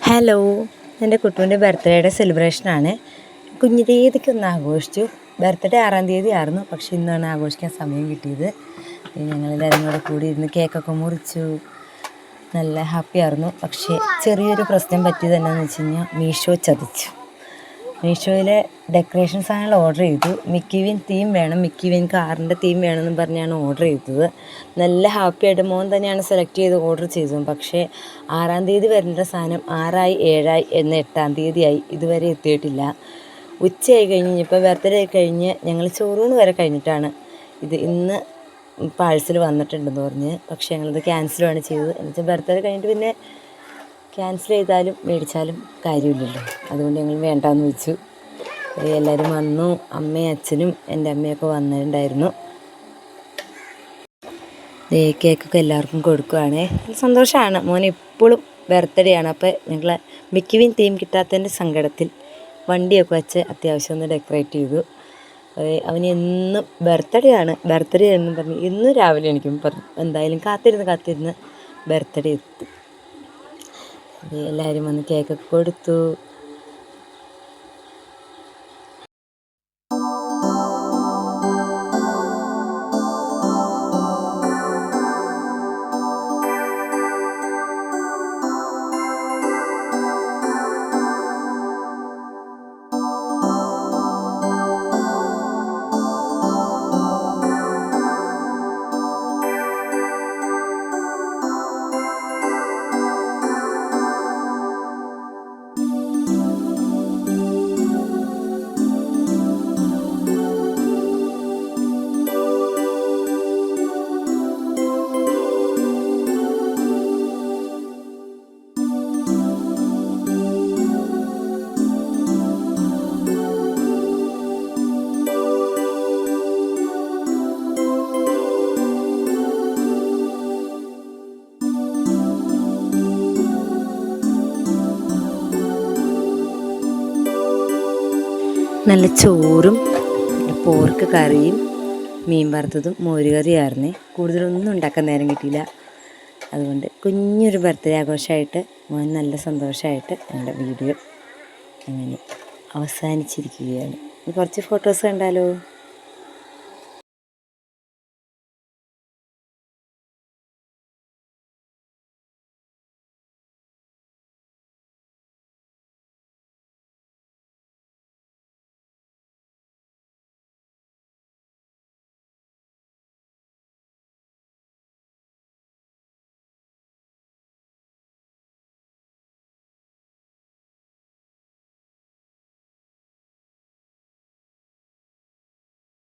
Hello, എൻ്റെ കുട്ടുവിൻ്റെ ബർത്ത്ഡേയുടെ സെലിബ്രേഷനാണ്. കുഞ്ഞു രീതിക്കൊന്ന് ആഘോഷിച്ചു. ബർത്ത്ഡേ 6-ാം തീയതി ആയിരുന്നു, പക്ഷെ ഇന്നാണ് ആഘോഷിക്കാൻ സമയം കിട്ടിയത്. ഞങ്ങളെല്ലാവരും കൂടെ കൂടി ഇരുന്ന് കേക്കൊക്കെ മുറിച്ചു. നല്ല ഹാപ്പി ആയിരുന്നു. പക്ഷേ ചെറിയൊരു പ്രശ്നം പറ്റിയത് എന്നാന്ന് വെച്ച് കഴിഞ്ഞാൽ മീഷോ ചതിച്ചു. മീഷോയിലെ ഡെക്കറേഷൻ സാധനങ്ങൾ ഓർഡർ ചെയ്തു. മിക്കിവിൻ തീം വേണം, മിക്കിവിൻ കാറിൻ്റെ തീം വേണമെന്ന് പറഞ്ഞാണ് ഓർഡർ ചെയ്തത്. നല്ല ഹാപ്പിയായിട്ട് മോൻ തന്നെയാണ് സെലക്ട് ചെയ്ത് ഓർഡർ ചെയ്തത്. പക്ഷേ 6-ാം തീയതി വരേണ്ട സാധനം 6-ആയി 7-ആയി എന്ന് 8-ാം തീയതിയായി, ഇതുവരെ എത്തിയിട്ടില്ല. ഉച്ചയായി കഴിഞ്ഞപ്പോൾ ബർത്ത്ഡേ കഴിഞ്ഞ് ഞങ്ങൾ ചോറൂണ് വരെ കഴിഞ്ഞിട്ടാണ് ഇന്ന് പാഴ്സൽ വന്നിട്ടുണ്ടെന്ന് പറഞ്ഞ്. പക്ഷേ ഞങ്ങളത് ക്യാൻസലുമാണ് ചെയ്തത്. എന്നുവെച്ചാൽ ബർത്ത്ഡേ കഴിഞ്ഞിട്ട് പിന്നെ ക്യാൻസൽ ചെയ്താലും മേടിച്ചാലും കാര്യമില്ലല്ലോ, അതുകൊണ്ട് ഞങ്ങൾ വേണ്ടാന്ന് വെച്ചു. എല്ലാവരും വന്നു. അമ്മയും അച്ഛനും എൻ്റെ അമ്മയൊക്കെ വന്നിട്ടുണ്ടായിരുന്നു. കേക്കൊക്കെ എല്ലാവർക്കും കൊടുക്കുകയാണ്. സന്തോഷമാണ്. മോൻ എപ്പോഴും ബർത്ത്ഡേ ആണ്. അപ്പോൾ ഞങ്ങൾ മിക്കിവിൻ തീം കിട്ടാത്തതിൻ്റെ സങ്കടത്തിൽ വണ്ടിയൊക്കെ വെച്ച് അത്യാവശ്യം ഒന്ന് ഡെക്കറേറ്റ് ചെയ്തു. അവന് എന്നും ബർത്ത്ഡേ എന്നും പറഞ്ഞ് ഇന്ന് രാവിലെ എനിക്കും പറഞ്ഞു എന്തായാലും കാത്തിരുന്ന് ബർത്ത്ഡേ എത്തി. എല്ലാവരും വന്ന് കേക്കൊക്കെ കൊടുത്തു. നല്ല ചോറും പോർക്ക് കറിയും മീൻ വറുത്തതും മോരുകറിയായിരുന്നേ. കൂടുതലൊന്നും ഉണ്ടാക്കാൻ നേരം കിട്ടിയില്ല. അതുകൊണ്ട് കുഞ്ഞൊരു ബർത്ത്ഡേ ആഘോഷമായിട്ട് മോൻ നല്ല സന്തോഷമായിട്ട് ഞങ്ങളുടെ വീഡിയോ അങ്ങനെ അവസാനിച്ചിരിക്കുകയാണ്. കുറച്ച് ഫോട്ടോസ് കണ്ടാലോ?